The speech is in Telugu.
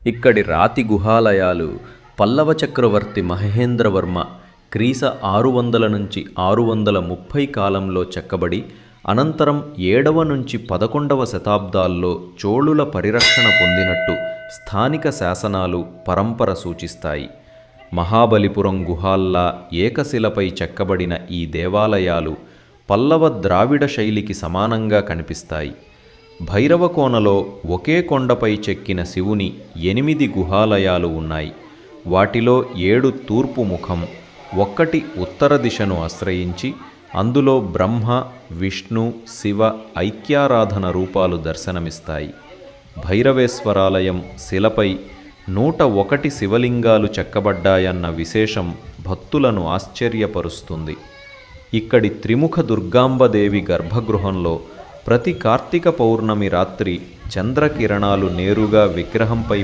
ఇక్కడి రాతి గుహాలయాలు పల్లవ చక్రవర్తి మహేంద్రవర్మ క్రీశ 600 నుంచి 630 కాలంలో చెక్కబడి అనంతరం 7వ నుంచి 11వ శతాబ్దాల్లో చోళుల పరిరక్షణ పొందినట్టు స్థానిక శాసనాలు పరంపర సూచిస్తాయి. మహాబలిపురం గుహాల్లా ఏకశిలపై చెక్కబడిన ఈ దేవాలయాలు పల్లవ ద్రావిడ శైలికి సమానంగా కనిపిస్తాయి. భైరవకోనలో ఒకే కొండపై చెక్కిన శివుని 8 గుహాలయాలు ఉన్నాయి. వాటిలో 7 తూర్పు ముఖం, 1 ఉత్తర దిశను ఆశ్రయించి అందులో బ్రహ్మ, విష్ణు, శివ ఐక్యారాధన రూపాలు దర్శనమిస్తాయి. భైరవేశ్వరాలయం శిలపై 101 శివలింగాలు చెక్కబడ్డాయన్న విశేషం భక్తులను ఆశ్చర్యపరుస్తుంది. ఇక్కడి త్రిముఖ దుర్గాంబదేవి గర్భగృహంలో ప్రతి కార్తీక పౌర్ణమి రాత్రి చంద్రకిరణాలు నేరుగా విగ్రహంపై